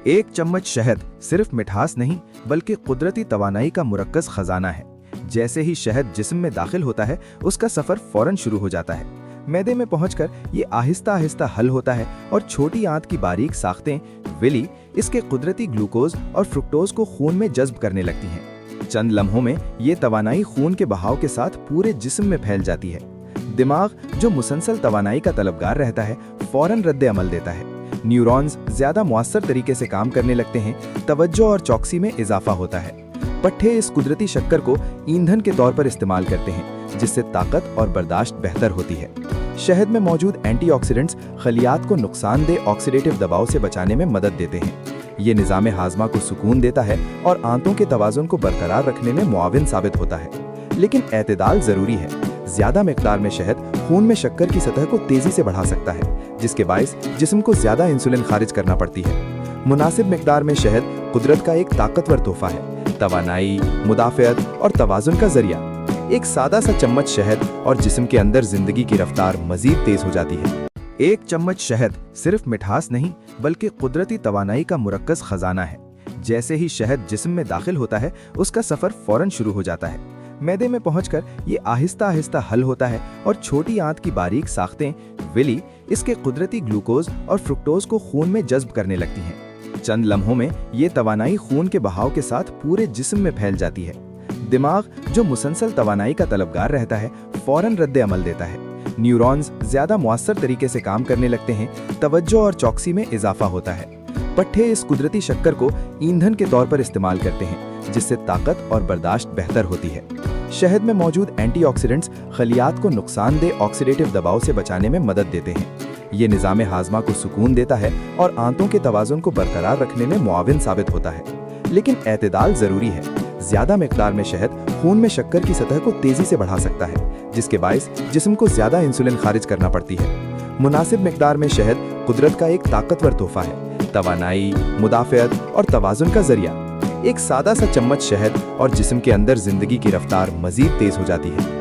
एक चम्मच शहद सिर्फ मिठास नहीं बल्कि कुदरती तवानाई का मुरक्कज़ खजाना है। जैसे ही शहद जिस्म में दाखिल होता है उसका सफ़र फौरन शुरू हो जाता है। मैदे में पहुंचकर ये आहिस्ता आहिस्ता हल होता है और छोटी आंत की बारीक साख्तें विली इसके कुदरती ग्लूकोज और फ्रुक्टोज को खून में जज्ब करने लगती हैं। चंद लम्हों में ये तवानाई खून के बहाव के साथ पूरे जिस्म में फैल जाती है। दिमाग जो मुसलसल तवानाई का तलबगार रहता है फौरन रद्द अमल देता है। न्यूरॉन्स ज्यादा मुअस्सर तरीके से काम करने लगते हैं। तवज्जो और चौकसी में इजाफा होता है। पट्ठे इस कुदरती शक्कर को ईंधन के तौर पर इस्तेमाल करते हैं जिससे ताकत और बर्दाश्त बेहतर होती है। शहद में मौजूद एंटीऑक्सीडेंट्स खलियात को नुकसानदेह ऑक्सीडेटिव दबाव से बचाने में मदद देते हैं। ये निज़ाम हाजमा को सुकून देता है और आंतों के तवाज़ुन को बरकरार रखने में मुआविन साबित होता है। लेकिन एतदाल जरूरी है। ज्यादा मिकदार में शहद खून में शक्कर की सतह को तेजी से बढ़ा सकता है जिसके बायस जिस्म को ज्यादा इंसुलिन खारिज करना पड़ती है। मुनासिब मिकदार में शहद कुदरत का एक ताकतवर तोहफा है, तवानाई, मुदाफ़ियत और तवाज़ुन का जरिया। एक सादा सा चम्मच शहद और जिस्म के अंदर जिंदगी की रफ्तार मजीद तेज हो जाती है। एक चम्मच शहद सिर्फ मिठास नहीं बल्कि कुदरती तवानाई का मुरक्कज़ खजाना है। जैसे ही शहद जिस्म में दाखिल होता है उसका सफ़र फौरन शुरू हो जाता है। मैदे में पहुंचकर ये आहिस्ता आहिस्ता हल होता है और छोटी आंत की बारीक साख्तें विली इसके कुदरती ग्लूकोज और फ्रुक्टोज को खून में जज्ब करने लगती हैं। चंद लम्हों में ये तवानाई खून के बहाव के साथ पूरे जिस्म में फैल जाती है। दिमाग जो मुसलसल तवानाई का तलबगार रहता है फौरन रद्द अमल देता है। न्यूरॉन्स ज्यादा मुअस्सर तरीके से काम करने लगते हैं। तवज्जो और चौकसी में इजाफा होता है। पट्ठे इस कुदरती शक्कर को ईंधन के तौर पर इस्तेमाल करते हैं जिससे ताकत और बर्दाश्त बेहतर होती है। शहद में मौजूद एंटीऑक्सीडेंट्स खलियात को नुकसानदेह ऑक्सीडेटिव दबाव से बचाने में मदद देते हैं। ये निज़ाम हाजमा को सुकून देता है और आंतों के तवाज़ुन को बरकरार रखने में मुआविन साबित होता है। लेकिन एतदाल जरूरी है। ज्यादा मिकदार में शहद खून में शक्कर की सतह को तेजी से बढ़ा सकता है जिसके बायस जिस्म को ज्यादा इंसुलिन खारिज करना पड़ती है। मुनासिब मिकदार में शहद कुदरत का एक ताकतवर तोहफा है, तवानाई, मुदाफ़ियत और तवाज़ुन का जरिया। एक सादा सा चम्मच शहद और जिस्म के अंदर जिंदगी की रफ्तार मजीद तेज हो जाती है।